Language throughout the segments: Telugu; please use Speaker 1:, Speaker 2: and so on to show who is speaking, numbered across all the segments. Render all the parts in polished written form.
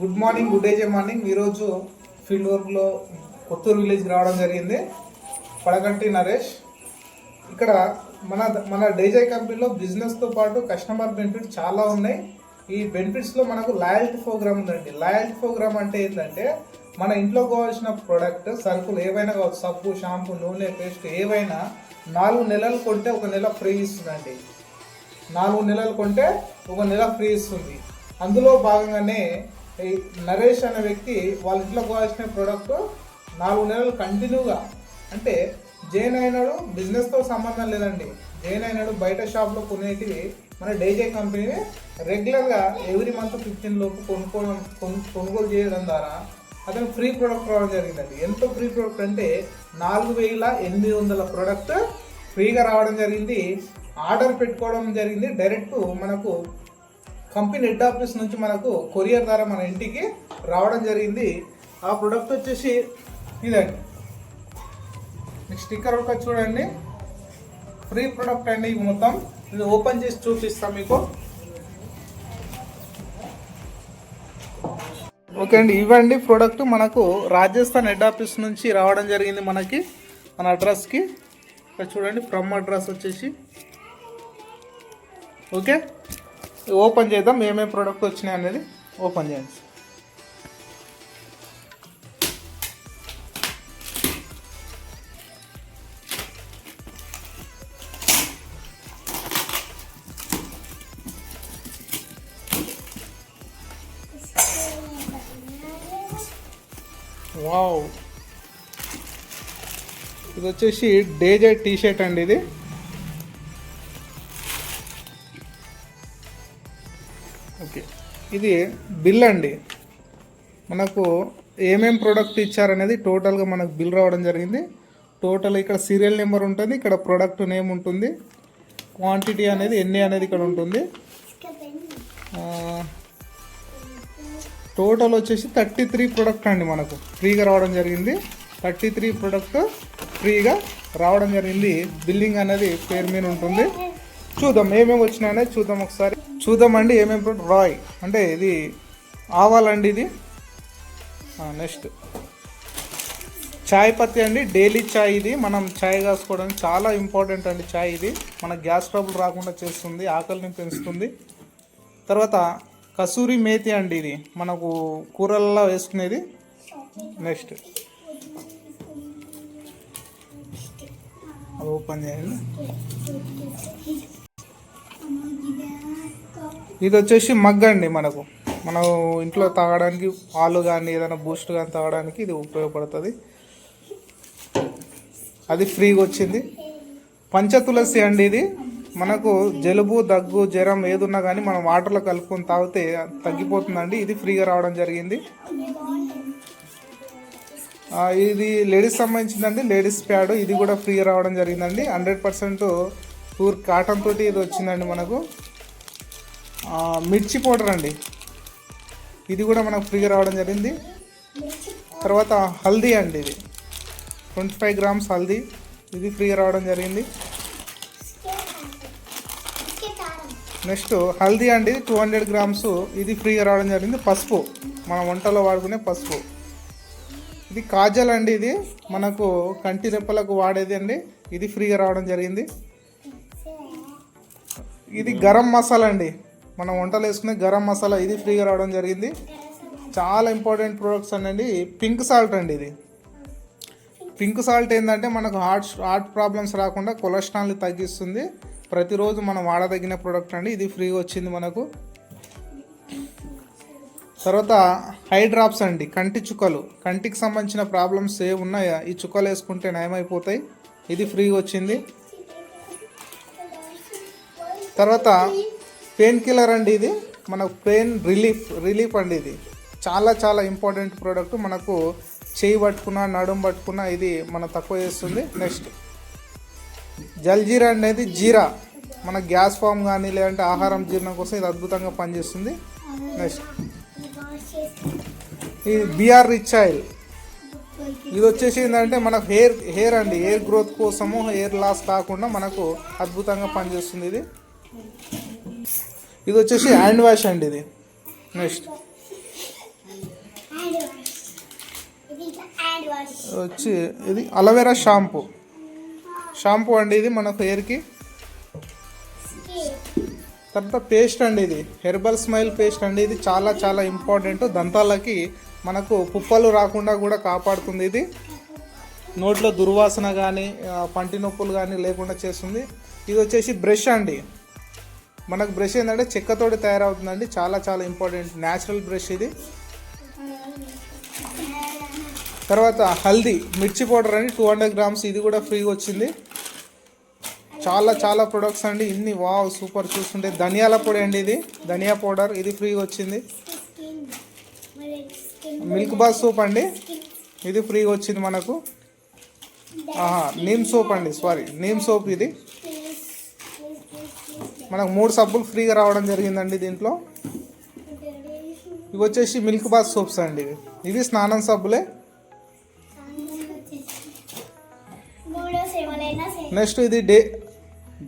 Speaker 1: Good morning, good day morning. ఈరోజు ఫీల్డ్ వర్క్లో కొత్తూరు విలేజ్కి రావడం జరిగింది. పడగంటి నరేష్. ఇక్కడ మన డేజై కంపెనీలో బిజినెస్తో పాటు కస్టమర్ బెనిఫిట్స్ చాలా ఉన్నాయి. ఈ బెనిఫిట్స్లో మనకు లాయల్టీ ప్రోగ్రామ్ ఉందండి. లాయల్టీ ప్రోగ్రామ్ అంటే ఏంటంటే మన ఇంట్లో కావాల్సిన ప్రోడక్ట్ సరుకులు ఏవైనా కావచ్చు, సబ్బు, షాంపూ, నూనె, పేస్ట్ ఏవైనా 4 నెలలు కొంటే 1 నెల ఫ్రీ ఇస్తుందండి. 4 నెలలు కొంటే 1 నెల ఫ్రీ ఇస్తుంది. అందులో భాగంగానే ఈ నరేష్ అనే వ్యక్తి వాళ్ళ ఇంట్లో కావాల్సిన ప్రోడక్ట్ 4 నెలలు కంటిన్యూగా, అంటే జైన్ అయినాడు, బిజినెస్తో సంబంధం లేదండి. జైన్ అయినాడు బయట షాప్లో కొనేటివి మన డేజే కంపెనీ రెగ్యులర్గా ఎవ్రీ మంత్ 15 లోపు కొనుగోలు చేయడం ద్వారా అతను ఫ్రీ ప్రోడక్ట్ రావడం జరిగిందండి. ఎంతో ఫ్రీ ప్రోడక్ట్ అంటే 4800 ప్రోడక్ట్ ఫ్రీగా రావడం జరిగింది. ఆర్డర్ పెట్టుకోవడం జరిగింది. డైరెక్ట్ మనకు కంపెనీ హెడ్ ఆఫీస్ నుంచి మనకు కొరియర్ ద్వారా మన ఇంటికి రావడం జరిగింది. ఆ ప్రోడక్ట్ వచ్చేసి ఇదండి. స్టిక్కర్ ఒక చూడండి, ఫ్రీ ప్రోడక్ట్ అండి. ఇది మొత్తం ఇది ఓపెన్ చేసి చూపిస్తాం మీకు. ఓకే అండి, ఇవ్వండి ప్రోడక్ట్ మనకు రాజస్థాన్ హెడ్ ఆఫీస్ నుంచి రావడం జరిగింది మనకి మన అడ్రస్కి. ఇక్కడ చూడండి, ఫ్రమ్ అడ్రస్ వచ్చేసి. ఓకే, ఓపెన్ చేద్దాం ఏమేమి ప్రోడక్ట్ వచ్చినాయి అనేది. ఓపెన్ చేయండి. వావ్, ఇది వచ్చేసి డేజే టీ షర్ట్ అండి. ఇది ఓకే, ఇది బిల్ అండి. మనకు ఏమేం ప్రోడక్ట్ ఇచ్చారనేది టోటల్గా మనకు బిల్ రావడం జరిగింది. టోటల్ ఇక్కడ సీరియల్ నెంబర్ ఉంటుంది, ఇక్కడ ప్రోడక్ట్ నేమ్ ఉంటుంది, క్వాంటిటీ అనేది ఎన్ని అనేది ఇక్కడ ఉంటుంది. టోటల్ వచ్చేసి 33 ప్రోడక్ట్ అండి మనకు ఫ్రీగా రావడం జరిగింది. 33 ప్రోడక్ట్ ఫ్రీగా రావడం జరిగింది. బిల్లింగ్ అనేది పేరు మీద ఉంటుంది. చూద్దాం ఏమేమి వచ్చినాయి అనేది చూద్దాం ఒకసారి. చూద్దామండి ఏమేమి ప్రోడక్ట్. రాయ్ అంటే ఇది ఆవాలండి. ఇది నెక్స్ట్ చాయ్ పత్తి అండి, డైలీ చాయ్. ఇది మనం చాయ్ కాసుకోవడానికి చాలా ఇంపార్టెంట్ అండి చాయ్. ఇది మన గ్యాస్ ట్రబుల్ రాకుండా చేస్తుంది, ఆకలిని పెంచుతుంది. తర్వాత కసూరి మేతి అండి, ఇది మనకు కూరల్లో వేసుకునేది. నెక్స్ట్ ఓపెన్ చేయండి. ఇది వచ్చేసి మగ్ అండి. మనం ఇంట్లో తాగడానికి పాలు కానీ ఏదైనా బూస్ట్ కానీ తాగడానికి ఇది ఉపయోగపడుతుంది. అది ఫ్రీగా వచ్చింది. పంచతులసి అండి, ఇది మనకు జలుబు, దగ్గు, జ్వరం ఏదున్నా కానీ మనం వాటర్లో కలుపుకొని తాగితే తగ్గిపోతుందండి. ఇది ఫ్రీగా రావడం జరిగింది. ఇది లేడీస్ సంబంధించిందండి, లేడీస్ ప్యాడ్. ఇది కూడా ఫ్రీగా రావడం జరిగిందండి. 100% ప్యూర్ కాటన్ తోటి ఇది వచ్చిందండి మనకు. మిర్చి పౌడర్ అండి, ఇది కూడా మనకు ఫ్రీగా రావడం జరిగింది. తర్వాత హల్దీ అండి, ఇది 25 గ్రామ్స్ హల్దీ, ఇది ఫ్రీగా రావడం జరిగింది. నెక్స్ట్ హల్దీ అండి, 200 గ్రామ్స్, ఇది ఫ్రీగా రావడం జరిగింది. పసుపు, మన వంటలో వాడుకునే పసుపు. ఇది కాజల్ అండి, ఇది మనకు కంటి రెప్పలకు వాడేది అండి, ఇది ఫ్రీగా రావడం జరిగింది. ఇది గరం మసాలా అండి, మనం వంటలు వేసుకునే గరం మసాలా, ఇది ఫ్రీగా రావడం జరిగింది. చాలా ఇంపార్టెంట్ ప్రోడక్ట్స్ అండి. పింక్ సాల్ట్ అండి, ఇది పింక్ సాల్ట్ ఏంటంటే మనకు హార్ట్ ప్రాబ్లమ్స్ రాకుండా కొలెస్ట్రాల్ని తగ్గిస్తుంది. ప్రతిరోజు మనం వాడదగిన ప్రోడక్ట్ అండి, ఇది ఫ్రీగా వచ్చింది మనకు. తర్వాత హై డ్రాప్స్ అండి, కంటి చుక్కలు, కంటికి సంబంధించిన ప్రాబ్లమ్స్ ఏ ఉన్నాయా ఈ చుక్కలు వేసుకుంటే నయమైపోతాయి, ఇది ఫ్రీగా వచ్చింది. తర్వాత పెయిన్ కిల్లర్ అండి, ఇది మనకు పెయిన్ రిలీఫ్ అండి. ఇది చాలా ఇంపార్టెంట్ ప్రోడక్ట్. మనకు చేయి పట్టుకున్నా, నడుము పట్టుకున్నా ఇది మనం తక్కువ చేస్తుంది. నెక్స్ట్ జల్జీరా అనేది జీరా, మన గ్యాస్ ఫామ్ కానీ లేదంటే ఆహారం జీర్ణం కోసం ఇది అద్భుతంగా పనిచేస్తుంది. నెక్స్ట్ ఇది బిఆర్ రిచ్ ఆయిల్, ఇది వచ్చేసి ఏంటంటే మనకు హెయిర్ అండి, హెయిర్ గ్రోత్ కోసము, హెయిర్ లాస్ కాకుండా మనకు అద్భుతంగా పనిచేస్తుంది. ఇది వచ్చేసి హ్యాండ్ వాష్ అండి. ఇది నెక్స్ట్ వచ్చి ఇది అలోవెరా షాంపూ అండి, ఇది మన హెయిర్కి. తర్వాత పేస్ట్ అండి, ఇది హెర్బల్ స్మైల్ పేస్ట్ అండి. ఇది చాలా చాలా ఇంపార్టెంట్, దంతాలకి మనకు పుప్పలు రాకుండా కూడా కాపాడుతుంది. ఇది నోట్లో దుర్వాసన కానీ పంటి నొప్పులు కానీ లేకుండా చేస్తుంది. ఇది వచ్చేసి బ్రష్ అండి. మనకు బ్రష్ ఏంటంటే చెక్కతోటి తయారవుతుందండి, చాలా చాలా ఇంపార్టెంట్ న్యాచురల్ బ్రష్ ఇది. తర్వాత హల్దీ మిర్చి పౌడర్ అండి, 200 grams, ఇది కూడా ఫ్రీగా వచ్చింది. చాలా చాలా ప్రొడక్ట్స్ అండి ఇన్ని, వావ్ సూపర్. చూస్తుంటే ధనియాల పొడి అండి, ఇది ధనియా పౌడర్, ఇది ఫ్రీగా వచ్చింది. మిల్క్ బాత్ సోప్ అండి, ఇది ఫ్రీగా వచ్చింది మనకు. నీమ్ సోప్ అండి, నీమ్ సోప్, ఇది మనకు 3 సబ్బులు ఫ్రీగా రావడం జరిగిందండి దీంట్లో. ఇవి వచ్చేసి మిల్క్ బాత్ సోప్స్ అండి, ఇవి స్నానం సబ్బులే. నెక్స్ట్ ఇది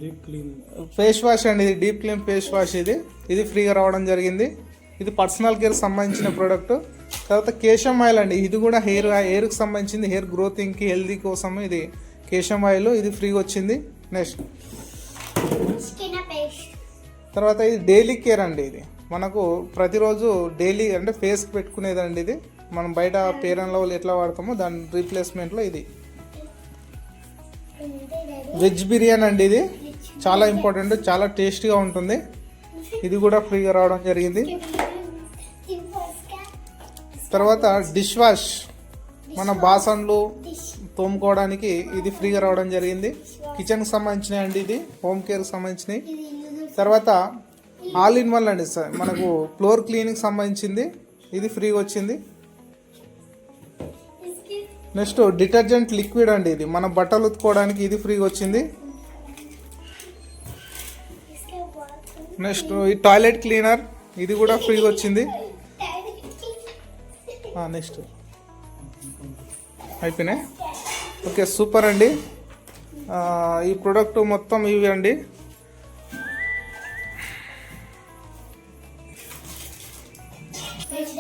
Speaker 1: డీప్ క్లీన్ ఫేస్ వాష్ అండి, ఇది డీప్ క్లీన్ ఫేస్ వాష్, ఇది ఫ్రీగా రావడం జరిగింది. ఇది పర్సనల్ కేర్ సంబంధించిన ప్రోడక్ట్. తర్వాత కేశం ఆయిల్ అండి, ఇది కూడా హెయిర్కి సంబంధించింది, హెయిర్ గ్రోతింగ్కి హెల్దీ కోసం ఇది కేశం ఆయిల్, ఇది ఫ్రీగా వచ్చింది. నెక్స్ట్ తర్వాత ఇది డైలీ కేర్ అండి, ఇది మనకు ప్రతిరోజు డైలీ అంటే ఫేస్కి పెట్టుకునేదండి. ఇది మనం బయట ఫెయిర్ అండ్ లవ్లీ ఎట్లా వాడతామో దాని రీప్లేస్మెంట్లో ఇది. వెజ్ బిర్యానీ అండి, ఇది చాలా ఇంపార్టెంట్, చాలా టేస్టీగా ఉంటుంది. ఇది కూడా ఫ్రీగా రావడం జరిగింది. తర్వాత డిష్ వాష్, మన బాసన్లు తోముకోవడానికి ఇది ఫ్రీగా రావడం జరిగింది. కిచెన్కి సంబంధించినవి అండి, ఇది హోమ్ కేర్కి సంబంధించినవి. తర్వాత ఆల్ ఇన్ వన్ అండి సార్, మనకు ఫ్లోర్ క్లీనింగ్ సంబంధించింది, ఇది ఫ్రీగా వచ్చింది. నెక్స్ట్ డిటర్జెంట్ లిక్విడ్ అండి, ఇది మన బట్టలు ఉతుకోవడానికి, ఇది ఫ్రీగా వచ్చింది. నెక్స్ట్ ఈ టాయిలెట్ క్లీనర్, ఇది కూడా ఫ్రీగా వచ్చింది. నెక్స్ట్ అయిపోయినాయి. ఓకే సూపర్ అండి. ఈ ప్రోడక్ట్ మొత్తం ఇవి అండి.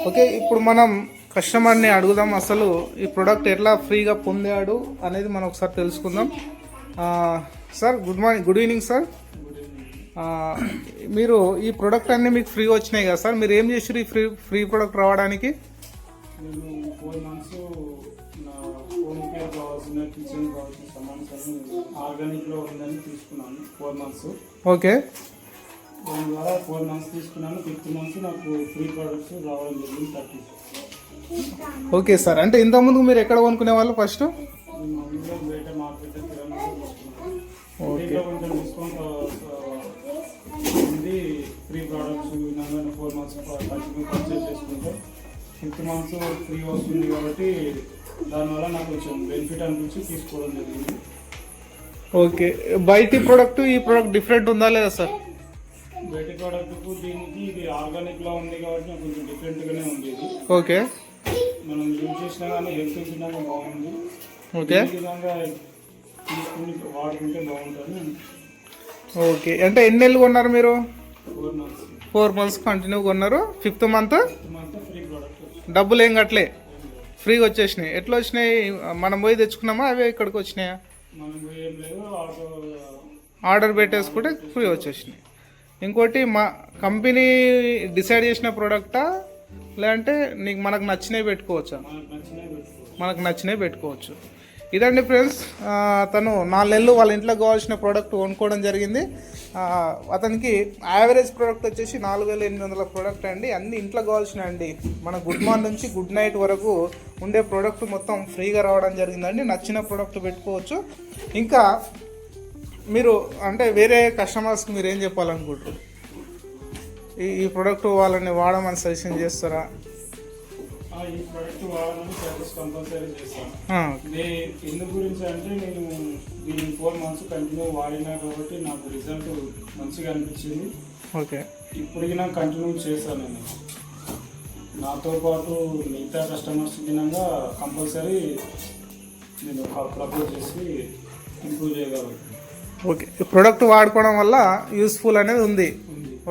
Speaker 1: ఓకే, ఇప్పుడు మనం కస్టమర్ని అడుగుదాం, అసలు ఈ ప్రోడక్ట్ ఎట్లా ఫ్రీగా పొందాడు అనేది మనం ఒకసారి తెలుసుకుందాం. Sir good evening sir. మీరు ఈ ప్రోడక్ట్ అన్నీ మీకు ఫ్రీ వచ్చినాయి కదా సార్, మీరు ఏం చేసారు ఈ ఫ్రీ ప్రోడక్ట్ రావడానికి?
Speaker 2: నేను 4 months నా హోమ్ కేర్ కావాల్సిన కిచెన్ కావాల్సిన సమాచారం ఆర్గానిక్లో ఉందని తీసుకున్నాను 4 months.
Speaker 1: ఓకే,
Speaker 2: దాని ద్వారా 4 months తీసుకున్నాను. 5th month నాకు ఫ్రీ ప్రోడక్ట్స్ రావడం జరిగింది 30.
Speaker 1: ఓకే సార్, అంటే ఇంతకుముందు మీరు ఎక్కడ కొనుక్కునే వాళ్ళు ఫస్ట్?
Speaker 2: మామూలుగా బయట మార్కెట్ కిరాణా తీసుకున్నాను.
Speaker 1: ఓకే,
Speaker 2: కొంచెం డిస్కౌంట్ ఉంది. ఫ్రీ ప్రోడక్ట్స్ 4 months పర్చేజ్ చేసుకుంటే 5th month ఫ్రీ వస్తుంది కాబట్టి దానివల్ల నాకు కొంచెం బెనిఫిట్ అనిపించి తీసుకోవడం జరిగింది.
Speaker 1: ఓకే, బయటి ప్రోడక్ట్ ఈ ప్రోడక్ట్ డిఫరెంట్ ఉందా లేదా సార్?
Speaker 2: బయట ప్రోడక్ట్కు దీనికి ఇది ఆర్గానిక్లో ఉంది కాబట్టి నాకు కొంచెం డిఫరెంట్గానే ఉంది.
Speaker 1: ఓకే,
Speaker 2: మనం యూజ్ చేసినా కానీ హెల్త్ విషయంగా బాగుంది.
Speaker 1: ఓకే,
Speaker 2: ఈ విధంగా తీసుకుని వాడుకుంటే బాగుంటుంది.
Speaker 1: ఓకే, అంటే ఎన్ని నెలలు కొన్నారు మీరు?
Speaker 2: 4 months.
Speaker 1: 4 months కంటిన్యూ కొన్నారు. 5th month
Speaker 2: ఫ్రీ ప్రోడక్ట్,
Speaker 1: డబ్బులు ఏం కట్టలే, ఫ్రీగా వచ్చేసినాయి. ఎట్లా వచ్చినాయి? మనం పోయి తెచ్చుకున్నామా, అవే ఇక్కడికి వచ్చినాయా?
Speaker 2: మనం ఏం లేదు,
Speaker 1: ఆర్డర్ పెట్టేసుకుంటే ఫ్రీ వచ్చేసినాయి. ఇంకోటి, మా కంపెనీ డిసైడ్ చేసిన ప్రోడక్టా లేదంటే మనకు నచ్చినవి పెట్టుకోవచ్చా? మనకు నచ్చినవి పెట్టుకోవచ్చు. ఇదండి ఫ్రెండ్స్, తను 4 నెలలు వాళ్ళ ఇంట్లో కావాల్సిన ప్రోడక్ట్ కొనుక్కోవడం జరిగింది. అతనికి యావరేజ్ ప్రోడక్ట్ వచ్చేసి 4800 ప్రోడక్ట్ అండి. అన్ని ఇంట్లో కావాల్సినవి అండి. మన గుడ్ మార్నింగ్ నుంచి గుడ్ నైట్ వరకు ఉండే ప్రోడక్ట్ మొత్తం ఫ్రీగా రావడం జరిగిందండి. నచ్చిన ప్రోడక్ట్ పెట్టుకోవచ్చు. ఇంకా మీరు అంటే వేరే కస్టమర్స్కి మీరు ఏం చెప్పాలనుకుంటారు? ఈ ప్రోడక్ట్ వాళ్ళని వాడమని సజెషన్ చేస్తారా?
Speaker 2: ఈ ప్రోడక్ట్ వాడమని సజెస్ట్ కంపల్సరీ చేస్తాను. ఎందుకు గురించి అంటే నేను దీన్ని 4 months కంటిన్యూ వాడినా కాబట్టి నాకు రిజల్ట్ మంచిగా అనిపించింది.
Speaker 1: ఓకే,
Speaker 2: ఇప్పటికి నాకు కంటిన్యూ చేస్తాను. నేను నాతో పాటు మిగతా కస్టమర్స్ విధంగా కంపల్సరీ నేను ప్రపోజ్ చేసి ఇంప్రూవ్ చేయగలను.
Speaker 1: ఓకే, ఈ ప్రోడక్ట్ వాడుకోవడం వల్ల యూస్ఫుల్ అనేది ఉంది.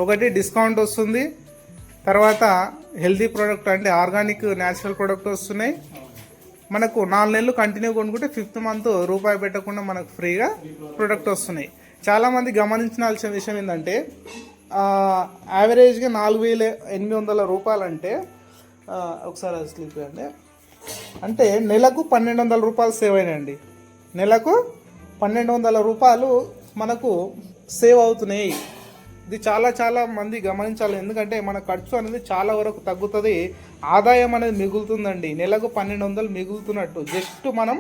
Speaker 1: ఒకటి డిస్కౌంట్ వస్తుంది, తర్వాత హెల్తీ ప్రోడక్ట్ అంటే ఆర్గానిక్ న్యాచురల్ ప్రోడక్ట్ వస్తున్నాయి. మనకు 4 నెలలు కంటిన్యూ కొనుక్కుంటే 5th మంత్ రూపాయి పెట్టకుండా మనకు ఫ్రీగా ప్రొడక్ట్ వస్తున్నాయి. చాలామంది గమనించాల్సిన విషయం ఏంటంటే యావరేజ్గా 4,800 రూపాయలు అంటే ఒకసారి స్లిప్ అంటే నెలకు 1,200 రూపాయలు సేవ్ అయినాయండి. నెలకు 1,200 రూపాయలు మనకు సేవ్ అవుతున్నాయి. ఇది చాలా చాలా మంది గమనించాలి. ఎందుకంటే మన ఖర్చు అనేది చాలా వరకు తగ్గుతుంది, ఆదాయం అనేది మిగులుతుందండి. నెలకు 1,200 మిగులుతున్నట్టు జస్ట్ మనం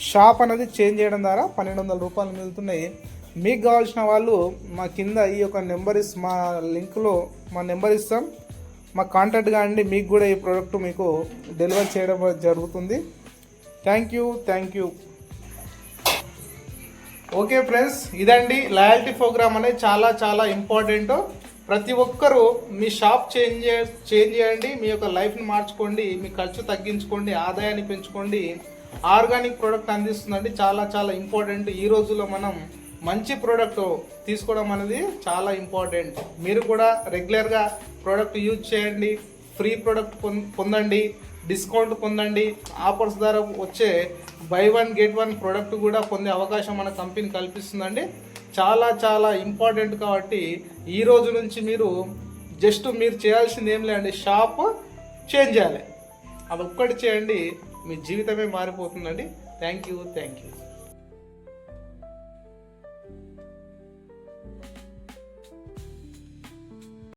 Speaker 1: షాప్ అనేది చేంజ్ చేయడం ద్వారా 1,200 రూపాయలు మిగులుతున్నాయి. మీకు కావాల్సిన వాళ్ళు మా కింద ఈ యొక్క నెంబర్ మా లింక్లో మా నెంబర్ ఇస్తాం, మా కాంటాక్ట్ కాండి. మీకు కూడా ఈ ప్రోడక్ట్ మీకు డెలివరీ చేయడం జరుగుతుంది. Thank you. ఓకే ఫ్రెండ్స్, ఇదండి లాయల్టీ ప్రోగ్రామ్ అనేది చాలా చాలా ఇంపార్టెంట్. ప్రతి ఒక్కరూ మీ షాప్ చేంజ్ చేయండి, మీ యొక్క లైఫ్ని మార్చుకోండి, మీ ఖర్చు తగ్గించుకోండి, ఆదాయాన్ని పెంచుకోండి. ఆర్గానిక్ ప్రోడక్ట్ అందిస్తుందండి, చాలా చాలా ఇంపార్టెంట్. ఈ రోజుల్లో మనం మంచి ప్రోడక్ట్ తీసుకోవడం అనేది చాలా ఇంపార్టెంట్. మీరు కూడా రెగ్యులర్గా ప్రోడక్ట్ యూజ్ చేయండి, ఫ్రీ ప్రోడక్ట్ పొందండి, డిస్కౌంట్ పొందండి. ఆఫర్స్ ద్వారా వచ్చే బై 1 get 1 ప్రోడక్ట్ కూడా పొందే అవకాశం మన కంపెనీ కల్పిస్తుందండి. చాలా చాలా ఇంపార్టెంట్. కాబట్టి ఈ రోజు నుంచి మీరు చేయాల్సింది ఏం లేదండి, షాప్ చేంజ్ చేయాలి. అది ఒక్కటి చేయండి, మీ జీవితమే మారిపోతుందండి. Thank you.